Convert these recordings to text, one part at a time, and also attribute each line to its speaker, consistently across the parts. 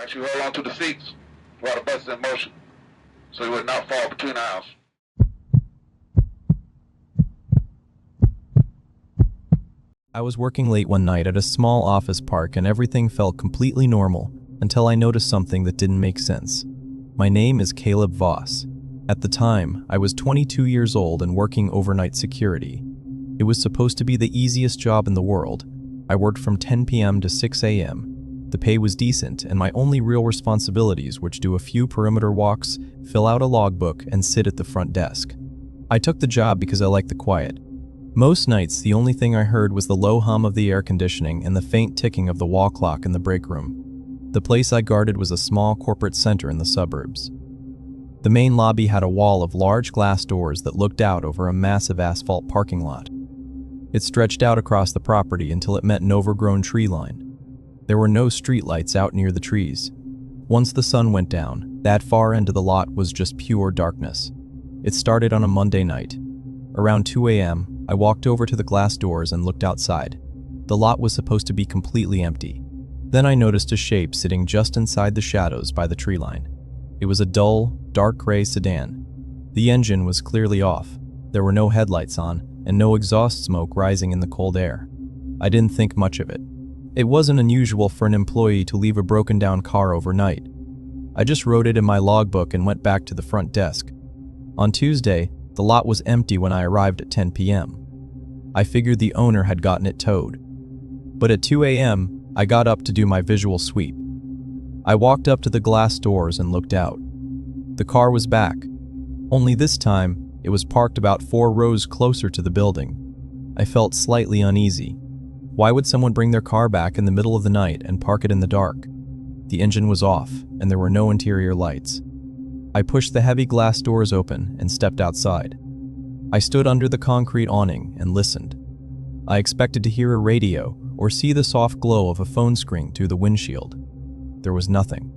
Speaker 1: Actually hold on to the seats while the bus is in motion, so you would not fall between aisles.
Speaker 2: I was working late one night at a small office park and everything felt completely normal until I noticed something that didn't make sense. My name is Caleb Voss. At the time, I was 22 years old and working overnight security. It was supposed to be the easiest job in the world. I worked from 10 p.m. to 6 a.m. The pay was decent, and my only real responsibilities were to do a few perimeter walks, fill out a logbook, and sit at the front desk. I took the job because I liked the quiet. Most nights, the only thing I heard was the low hum of the air conditioning and the faint ticking of the wall clock in the break room. The place I guarded was a small corporate center in the suburbs. The main lobby had a wall of large glass doors that looked out over a massive asphalt parking lot. It stretched out across the property until it met an overgrown tree line. There were no streetlights out near the trees. Once the sun went down, that far end of the lot was just pure darkness. It started on a Monday night. Around 2 a.m., I walked over to the glass doors and looked outside. The lot was supposed to be completely empty. Then I noticed a shape sitting just inside the shadows by the tree line. It was a dull, dark gray sedan. The engine was clearly off. There were no headlights on, and no exhaust smoke rising in the cold air. I didn't think much of it. It wasn't unusual for an employee to leave a broken-down car overnight. I just wrote it in my logbook and went back to the front desk. On Tuesday, the lot was empty when I arrived at 10 p.m. I figured the owner had gotten it towed. But at 2 a.m., I got up to do my visual sweep. I walked up to the glass doors and looked out. The car was back. Only this time, it was parked about 4 rows closer to the building. I felt slightly uneasy. Why would someone bring their car back in the middle of the night and park it in the dark? The engine was off, and there were no interior lights. I pushed the heavy glass doors open and stepped outside. I stood under the concrete awning and listened. I expected to hear a radio or see the soft glow of a phone screen through the windshield. There was nothing.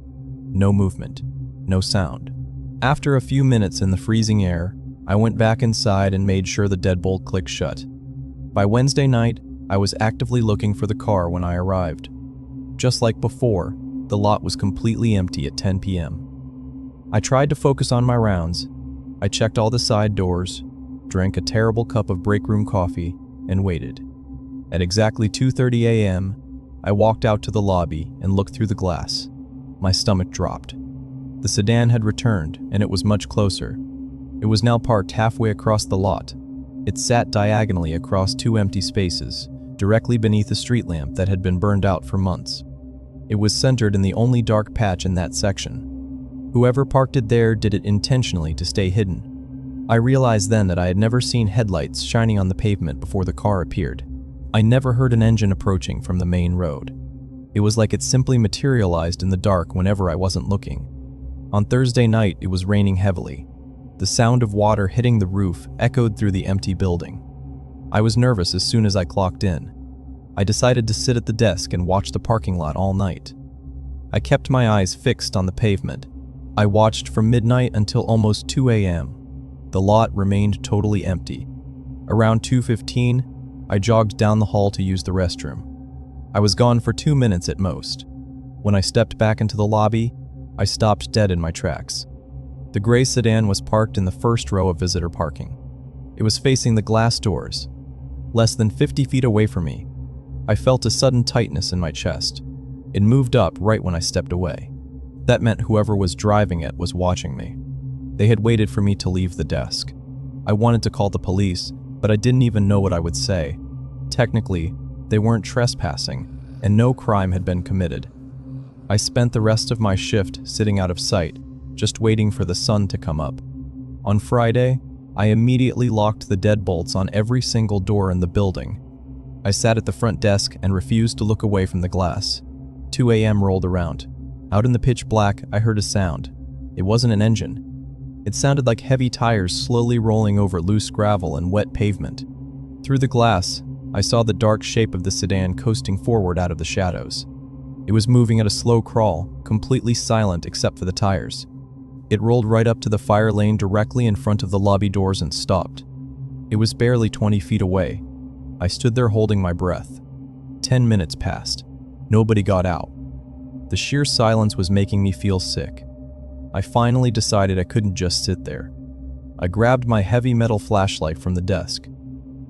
Speaker 2: No movement. No sound. After a few minutes in the freezing air, I went back inside and made sure the deadbolt clicked shut. By Wednesday night, I was actively looking for the car when I arrived. Just like before, the lot was completely empty at 10 p.m. I tried to focus on my rounds. I checked all the side doors, drank a terrible cup of break room coffee, and waited. At exactly 2:30 a.m., I walked out to the lobby and looked through the glass. My stomach dropped. The sedan had returned, and it was much closer. It was now parked halfway across the lot. It sat diagonally across 2 empty spaces, directly beneath a street lamp that had been burned out for months. It was centered in the only dark patch in that section. Whoever parked it there did it intentionally to stay hidden. I realized then that I had never seen headlights shining on the pavement before the car appeared. I never heard an engine approaching from the main road. It was like it simply materialized in the dark whenever I wasn't looking. On Thursday night, it was raining heavily. The sound of water hitting the roof echoed through the empty building. I was nervous as soon as I clocked in. I decided to sit at the desk and watch the parking lot all night. I kept my eyes fixed on the pavement. I watched from midnight until almost 2 a.m. The lot remained totally empty. Around 2:15, I jogged down the hall to use the restroom. I was gone for 2 minutes at most. When I stepped back into the lobby, I stopped dead in my tracks. The gray sedan was parked in the first row of visitor parking. It was facing the glass doors. Less than 50 feet away from me, I felt a sudden tightness in my chest. It moved up right when I stepped away. That meant whoever was driving it was watching me. They had waited for me to leave the desk. I wanted to call the police, but I didn't even know what I would say. Technically, they weren't trespassing, and no crime had been committed. I spent the rest of my shift sitting out of sight, just waiting for the sun to come up. On Friday, I immediately locked the deadbolts on every single door in the building. I sat at the front desk and refused to look away from the glass. 2 a.m. rolled around. Out in the pitch black, I heard a sound. It wasn't an engine. It sounded like heavy tires slowly rolling over loose gravel and wet pavement. Through the glass, I saw the dark shape of the sedan coasting forward out of the shadows. It was moving at a slow crawl, completely silent except for the tires. It rolled right up to the fire lane directly in front of the lobby doors and stopped. It was barely 20 feet away. I stood there holding my breath. 10 minutes passed. Nobody got out. The sheer silence was making me feel sick. I finally decided I couldn't just sit there. I grabbed my heavy metal flashlight from the desk.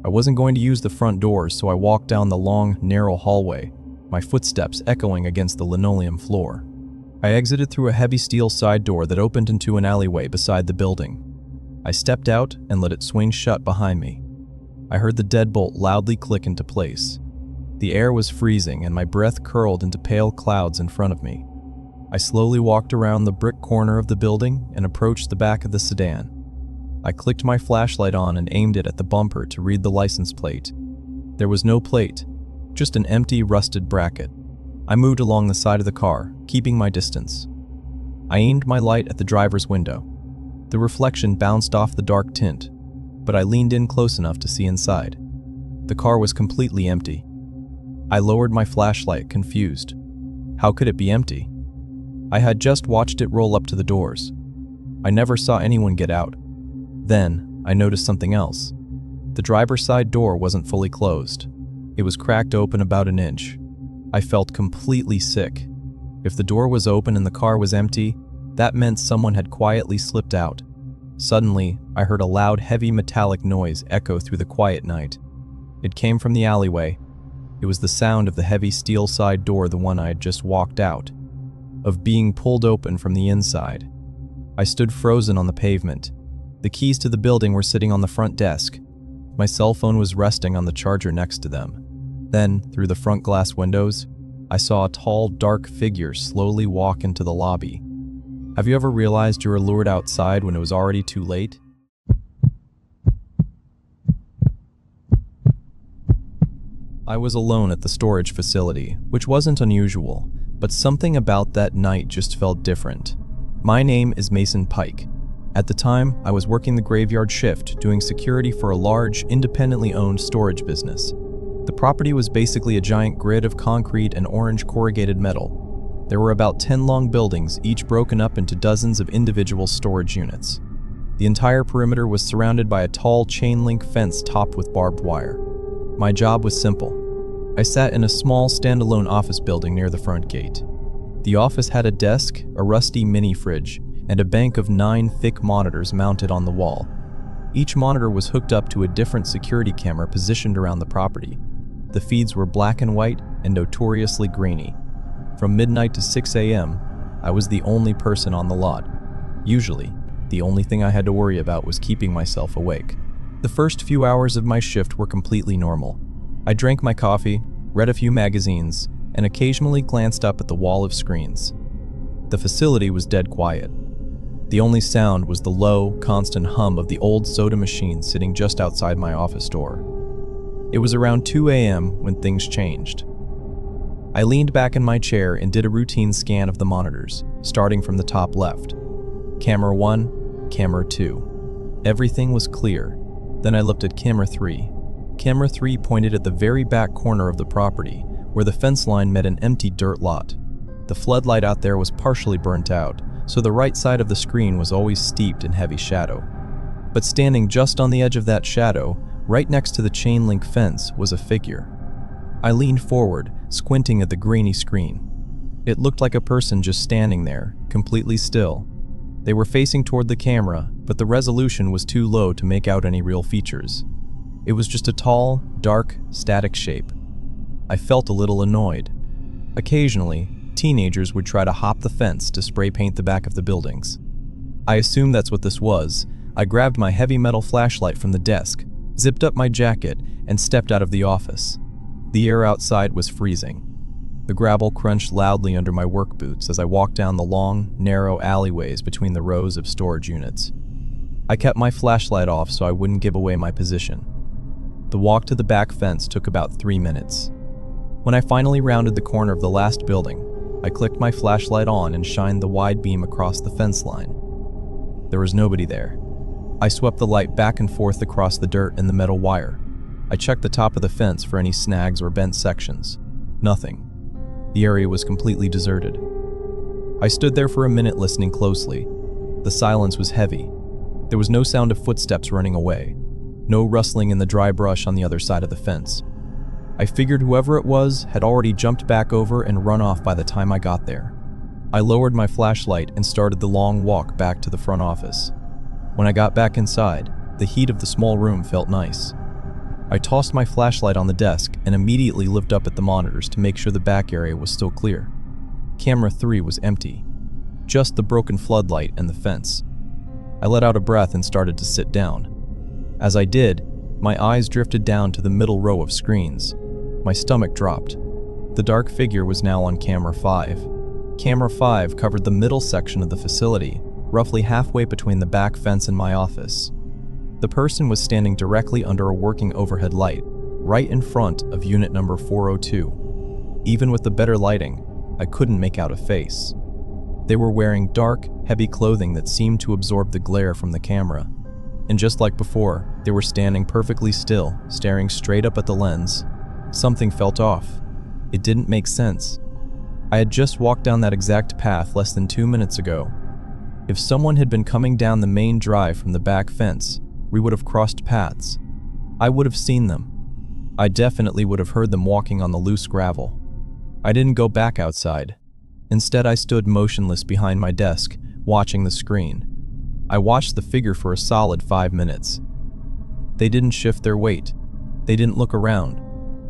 Speaker 2: I wasn't going to use the front doors, so I walked down the long, narrow hallway, my footsteps echoing against the linoleum floor. I exited through a heavy steel side door that opened into an alleyway beside the building. I stepped out and let it swing shut behind me. I heard the deadbolt loudly click into place. The air was freezing and my breath curled into pale clouds in front of me. I slowly walked around the brick corner of the building and approached the back of the sedan. I clicked my flashlight on and aimed it at the bumper to read the license plate. There was no plate, just an empty, rusted bracket. I moved along the side of the car, keeping my distance. I aimed my light at the driver's window. The reflection bounced off the dark tint, but I leaned in close enough to see inside. The car was completely empty. I lowered my flashlight, confused. How could it be empty? I had just watched it roll up to the doors. I never saw anyone get out. Then, I noticed something else. The driver's side door wasn't fully closed. It was cracked open about an inch. I felt completely sick. If the door was open and the car was empty, that meant someone had quietly slipped out. Suddenly, I heard a loud, heavy metallic noise echo through the quiet night. It came from the alleyway. It was the sound of the heavy steel side door, the one I had just walked out, of being pulled open from the inside. I stood frozen on the pavement. The keys to the building were sitting on the front desk. My cell phone was resting on the charger next to them. Then, through the front glass windows, I saw a tall, dark figure slowly walk into the lobby. Have you ever realized you were lured outside when it was already too late? I was alone at the storage facility, which wasn't unusual, but something about that night just felt different. My name is Mason Pike. At the time, I was working the graveyard shift, doing security for a large, independently owned storage business. The property was basically a giant grid of concrete and orange corrugated metal. There were about 10 long buildings, each broken up into dozens of individual storage units. The entire perimeter was surrounded by a tall chain-link fence topped with barbed wire. My job was simple. I sat in a small, standalone office building near the front gate. The office had a desk, a rusty mini-fridge, and a bank of 9 thick monitors mounted on the wall. Each monitor was hooked up to a different security camera positioned around the property. The feeds were black and white and notoriously grainy. From midnight to 6 a.m., I was the only person on the lot. Usually, the only thing I had to worry about was keeping myself awake. The first few hours of my shift were completely normal. I drank my coffee, read a few magazines, and occasionally glanced up at the wall of screens. The facility was dead quiet. The only sound was the low, constant hum of the old soda machine sitting just outside my office door. It was around 2 a.m. when things changed. I leaned back in my chair and did a routine scan of the monitors, starting from the top left. Camera 1, Camera 2. Everything was clear. Then I looked at Camera 3. Camera 3 pointed at the very back corner of the property, where the fence line met an empty dirt lot. The floodlight out there was partially burnt out, so the right side of the screen was always steeped in heavy shadow. But standing just on the edge of that shadow, right next to the chain link fence, was a figure. I leaned forward, squinting at the grainy screen. It looked like a person just standing there, completely still. They were facing toward the camera, but the resolution was too low to make out any real features. It was just a tall, dark, static shape. I felt a little annoyed. Occasionally, teenagers would try to hop the fence to spray paint the back of the buildings. I assumed that's what this was. I grabbed my heavy metal flashlight from the desk, zipped up my jacket, and stepped out of the office. The air outside was freezing. The gravel crunched loudly under my work boots as I walked down the long, narrow alleyways between the rows of storage units. I kept my flashlight off so I wouldn't give away my position. The walk to the back fence took about 3 minutes. When I finally rounded the corner of the last building, I clicked my flashlight on and shined the wide beam across the fence line. There was nobody there. I swept the light back and forth across the dirt and the metal wire. I checked the top of the fence for any snags or bent sections. Nothing. The area was completely deserted. I stood there for a minute listening closely. The silence was heavy. There was no sound of footsteps running away. No rustling in the dry brush on the other side of the fence. I figured whoever it was had already jumped back over and run off by the time I got there. I lowered my flashlight and started the long walk back to the front office. When I got back inside, the heat of the small room felt nice. I tossed my flashlight on the desk and immediately looked up at the monitors to make sure the back area was still clear. Camera 3 was empty, just the broken floodlight and the fence. I let out a breath and started to sit down. As I did, my eyes drifted down to the middle row of screens. My stomach dropped. The dark figure was now on camera 5. Camera 5 covered the middle section of the facility, roughly halfway between the back fence and my office. The person was standing directly under a working overhead light, right in front of unit number 402. Even with the better lighting, I couldn't make out a face. They were wearing dark, heavy clothing that seemed to absorb the glare from the camera. And just like before, they were standing perfectly still, staring straight up at the lens. Something felt off. It didn't make sense. I had just walked down that exact path less than 2 minutes ago. If someone had been coming down the main drive from the back fence, we would have crossed paths. I would have seen them. I definitely would have heard them walking on the loose gravel. I didn't go back outside. Instead, I stood motionless behind my desk, watching the screen. I watched the figure for a solid 5 minutes. They didn't shift their weight. They didn't look around.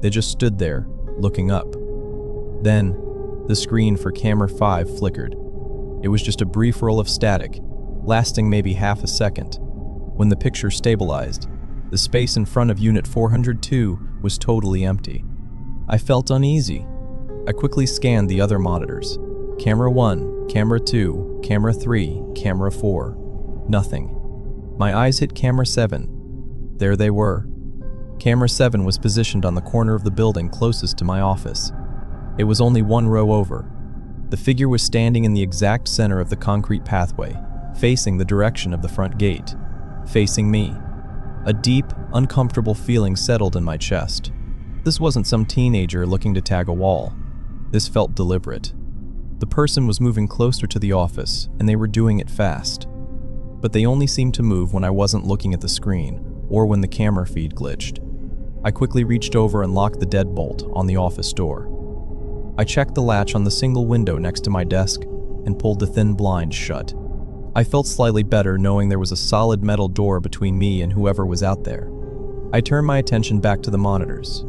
Speaker 2: They just stood there, looking up. Then, the screen for camera 5 flickered. It was just a brief roll of static, lasting maybe half a second. When the picture stabilized, the space in front of Unit 402 was totally empty. I felt uneasy. I quickly scanned the other monitors. Camera 1, Camera 2, Camera 3, Camera 4. Nothing. My eyes hit Camera 7. There they were. Camera 7 was positioned on the corner of the building closest to my office. It was only one row over. The figure was standing in the exact center of the concrete pathway, facing the direction of the front gate. Facing me. A deep, uncomfortable feeling settled in my chest. This wasn't some teenager looking to tag a wall. This felt deliberate. The person was moving closer to the office, and they were doing it fast. But they only seemed to move when I wasn't looking at the screen, or when the camera feed glitched. I quickly reached over and locked the deadbolt on the office door. I checked the latch on the single window next to my desk and pulled the thin blind shut. I felt slightly better knowing there was a solid metal door between me and whoever was out there. I turned my attention back to the monitors.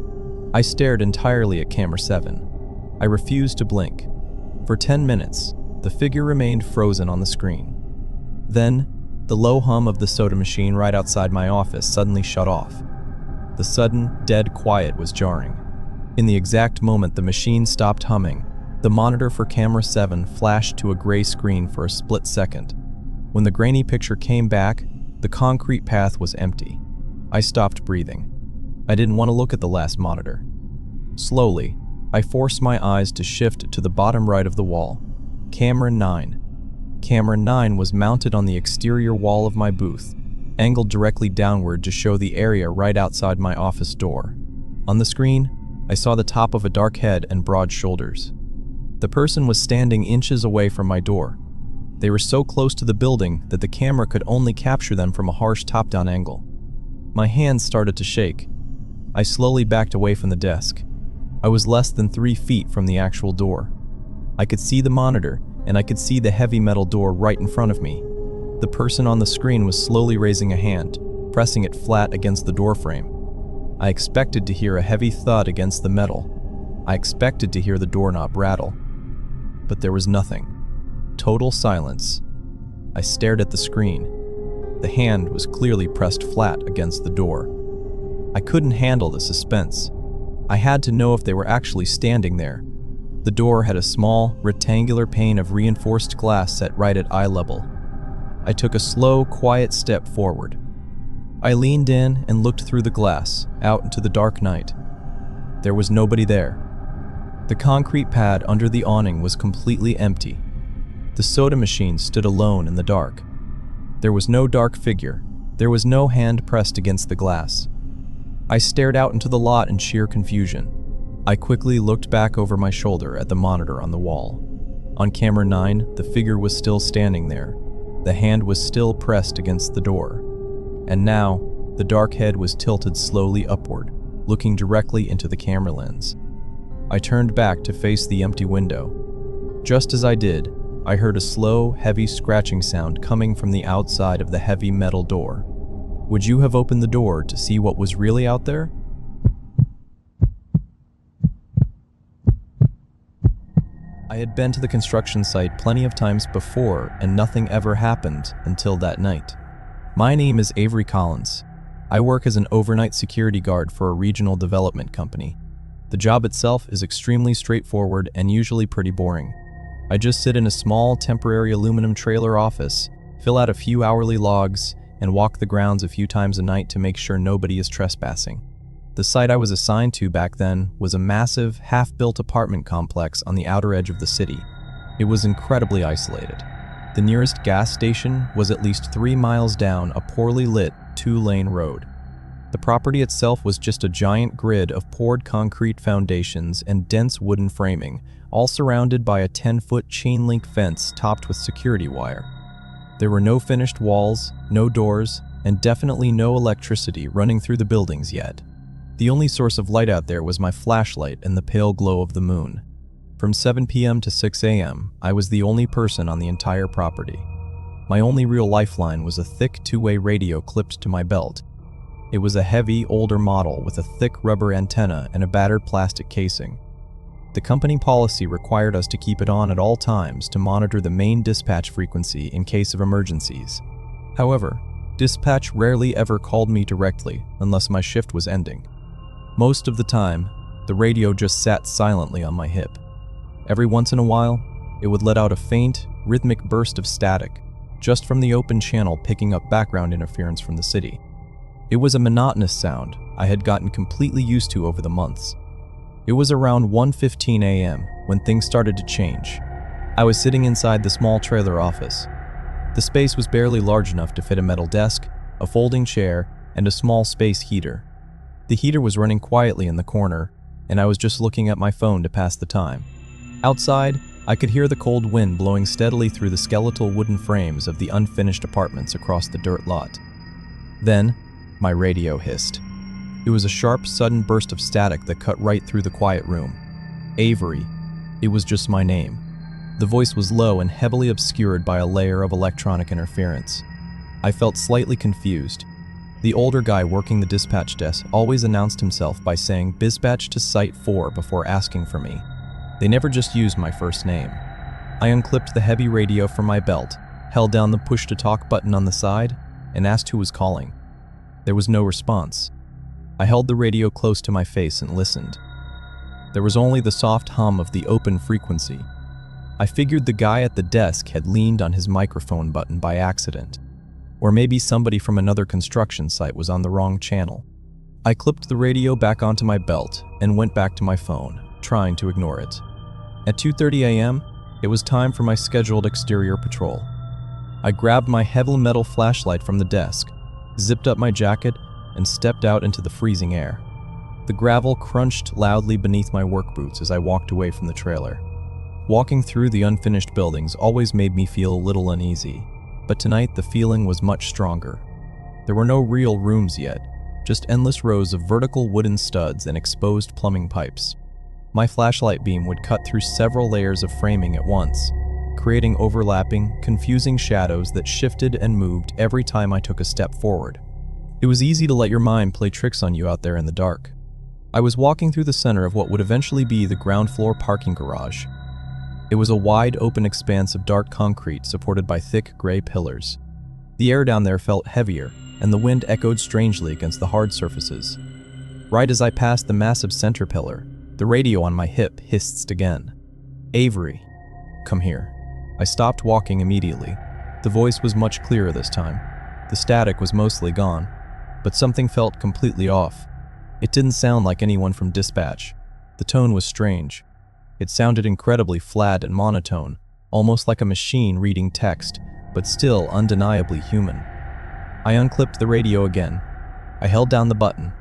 Speaker 2: I stared entirely at camera 7. I refused to blink. For 10 minutes, the figure remained frozen on the screen. Then, the low hum of the soda machine right outside my office suddenly shut off. The sudden, dead quiet was jarring. In the exact moment the machine stopped humming, the monitor for camera 7 flashed to a gray screen for a split second. When the grainy picture came back, the concrete path was empty. I stopped breathing. I didn't want to look at the last monitor. Slowly, I forced my eyes to shift to the bottom right of the wall. Camera 9. Camera 9 was mounted on the exterior wall of my booth, angled directly downward to show the area right outside my office door. On the screen, I saw the top of a dark head and broad shoulders. The person was standing inches away from my door. They were so close to the building that the camera could only capture them from a harsh top-down angle. My hands started to shake. I slowly backed away from the desk. I was less than 3 feet from the actual door. I could see the monitor, and I could see the heavy metal door right in front of me. The person on the screen was slowly raising a hand, pressing it flat against the doorframe. I expected to hear a heavy thud against the metal. I expected to hear the doorknob rattle. But there was nothing. Total silence. I stared at the screen. The hand was clearly pressed flat against the door. I couldn't handle the suspense. I had to know if they were actually standing there. The door had a small, rectangular pane of reinforced glass set right at eye level. I took a slow, quiet step forward. I leaned in and looked through the glass, out into the dark night. There was nobody there. The concrete pad under the awning was completely empty. The soda machine stood alone in the dark. There was no dark figure. There was no hand pressed against the glass. I stared out into the lot in sheer confusion. I quickly looked back over my shoulder at the monitor on the wall. On camera 9, the figure was still standing there. The hand was still pressed against the door. And now, the dark head was tilted slowly upward. looking directly into the camera lens. I turned back to face the empty window. Just as I did, I heard a slow, heavy scratching sound coming from the outside of the heavy metal door. Would you have opened the door to see what was really out there? I had been to the construction site plenty of times before, and nothing ever happened until that night. My name is Avery Collins. I work as an overnight security guard for a regional development company. The job itself is extremely straightforward and usually pretty boring. I just sit in a small, temporary aluminum trailer office, fill out a few hourly logs, and walk the grounds a few times a night to make sure nobody is trespassing. The site I was assigned to back then was a massive, half-built apartment complex on the outer edge of the city. It was incredibly isolated. The nearest gas station was at least 3 miles down a poorly lit, 2-lane road. The property itself was just a giant grid of poured concrete foundations and dense wooden framing, all surrounded by a 10-foot chain-link fence topped with security wire. There were no finished walls, no doors, and definitely no electricity running through the buildings yet. The only source of light out there was my flashlight and the pale glow of the moon. From 7 p.m. to 6 a.m., I was the only person on the entire property. My only real lifeline was a thick 2-way radio clipped to my belt. It was a heavy, older model with a thick rubber antenna and a battered plastic casing. The company policy required us to keep it on at all times to monitor the main dispatch frequency in case of emergencies. However, dispatch rarely ever called me directly unless my shift was ending. Most of the time, the radio just sat silently on my hip. Every once in a while, it would let out a faint, rhythmic burst of static, just from the open channel picking up background interference from the city. It was a monotonous sound I had gotten completely used to over the months. It was around 1:15 a.m. when things started to change. I was sitting inside the small trailer office. The space was barely large enough to fit a metal desk, a folding chair, and a small space heater. The heater was running quietly in the corner, and I was just looking at my phone to pass the time. Outside, I could hear the cold wind blowing steadily through the skeletal wooden frames of the unfinished apartments across the dirt lot. Then, my radio hissed. It was a sharp, sudden burst of static that cut right through the quiet room. Avery. It was just my name. The voice was low and heavily obscured by a layer of electronic interference. I felt slightly confused. The older guy working the dispatch desk always announced himself by saying "Dispatch to Site 4" before asking for me. They never just used my first name. I unclipped the heavy radio from my belt, held down the push-to-talk button on the side, and asked who was calling. There was no response. I held the radio close to my face and listened. There was only the soft hum of the open frequency. I figured the guy at the desk had leaned on his microphone button by accident. Or maybe somebody from another construction site was on the wrong channel. I clipped the radio back onto my belt and went back to my phone, trying to ignore it. At 2:30 a.m., it was time for my scheduled exterior patrol. I grabbed my heavy metal flashlight from the desk, zipped up my jacket, and stepped out into the freezing air. The gravel crunched loudly beneath my work boots as I walked away from the trailer. Walking through the unfinished buildings always made me feel a little uneasy, but tonight the feeling was much stronger. There were no real rooms yet, just endless rows of vertical wooden studs and exposed plumbing pipes. My flashlight beam would cut through several layers of framing at once, creating overlapping, confusing shadows that shifted and moved every time I took a step forward. It was easy to let your mind play tricks on you out there in the dark. I was walking through the center of what would eventually be the ground floor parking garage. It was a wide open expanse of dark concrete supported by thick gray pillars. The air down there felt heavier, and the wind echoed strangely against the hard surfaces. Right as I passed the massive center pillar, the radio on my hip hissed again. "Avery, come here." I stopped walking immediately. The voice was much clearer this time. The static was mostly gone, but something felt completely off. It didn't sound like anyone from dispatch. The tone was strange. It sounded incredibly flat and monotone, almost like a machine reading text, but still undeniably human. I unclipped the radio again. I held down the button.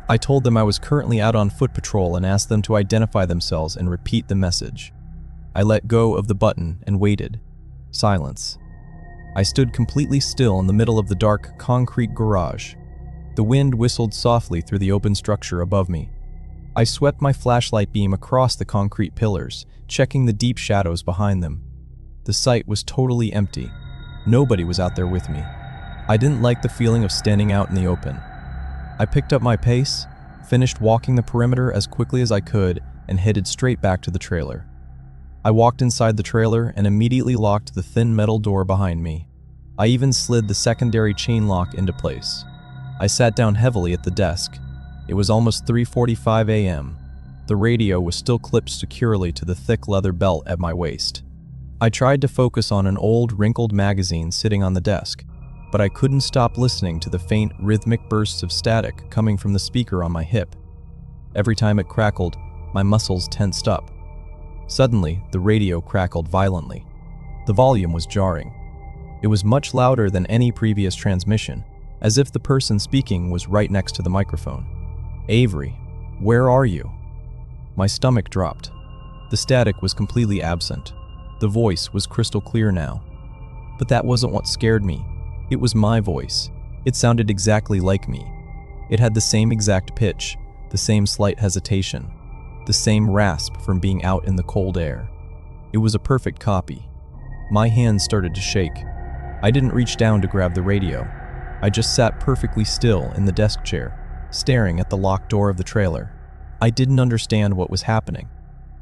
Speaker 2: I told them I was currently out on foot patrol and asked them to identify themselves and repeat the message. I let go of the button and waited. Silence. I stood completely still in the middle of the dark concrete garage. The wind whistled softly through the open structure above me. I swept my flashlight beam across the concrete pillars, checking the deep shadows behind them. The site was totally empty. Nobody was out there with me. I didn't like the feeling of standing out in the open. I picked up my pace, finished walking the perimeter as quickly as I could, and headed straight back to the trailer. I walked inside the trailer and immediately locked the thin metal door behind me. I even slid the secondary chain lock into place. I sat down heavily at the desk. It was almost 3:45 a.m. The radio was still clipped securely to the thick leather belt at my waist. I tried to focus on an old, wrinkled magazine sitting on the desk, but I couldn't stop listening to the faint, rhythmic bursts of static coming from the speaker on my hip. Every time it crackled, my muscles tensed up. Suddenly, the radio crackled violently. The volume was jarring. It was much louder than any previous transmission, as if the person speaking was right next to the microphone. "Avery, where are you?" My stomach dropped. The static was completely absent. The voice was crystal clear now. But that wasn't what scared me. It was my voice. It sounded exactly like me. It had the same exact pitch, the same slight hesitation, the same rasp from being out in the cold air. It was a perfect copy. My hands started to shake. I didn't reach down to grab the radio. I just sat perfectly still in the desk chair, staring at the locked door of the trailer. I didn't understand what was happening.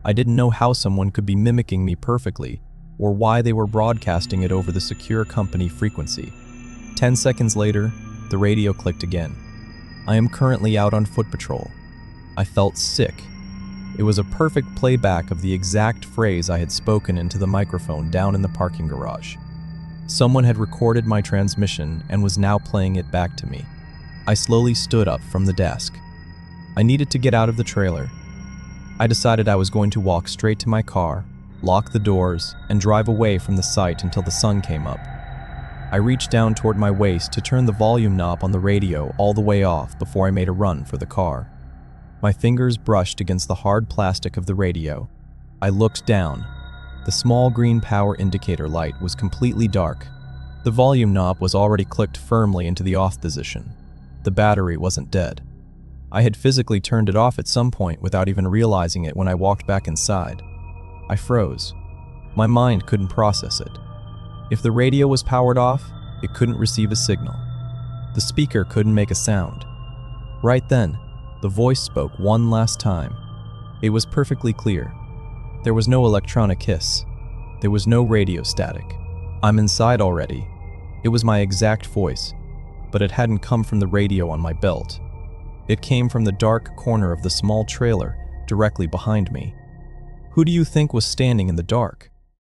Speaker 2: I didn't know how someone could be mimicking me perfectly, or why they were broadcasting it over the secure company frequency. 10 seconds later, the radio clicked again. "I am currently out on foot patrol." I felt sick. It was a perfect playback of the exact phrase I had spoken into the microphone down in the parking garage. Someone had recorded my transmission and was now playing it back to me. I slowly stood up from the desk. I needed to get out of the trailer. I decided I was going to walk straight to my car, lock the doors, and drive away from the site until the sun came up. I reached down toward my waist to turn the volume knob on the radio all the way off before I made a run for the car. My fingers brushed against the hard plastic of the radio. I looked down. The small green power indicator light was completely dark. The volume knob was already clicked firmly into the off position. The battery wasn't dead. I had physically turned it off at some point without even realizing it when I walked back inside. I froze. My mind couldn't process it. If the radio was powered off, it couldn't receive a signal. The speaker couldn't make a sound. Right then, the voice spoke one last time. It was perfectly clear. There was no electronic hiss. There was no radio static. "I'm inside already." It was my exact voice, but it hadn't come from the radio on my belt. It came from the dark corner of the small trailer directly behind me. Who do you think was standing in the dark?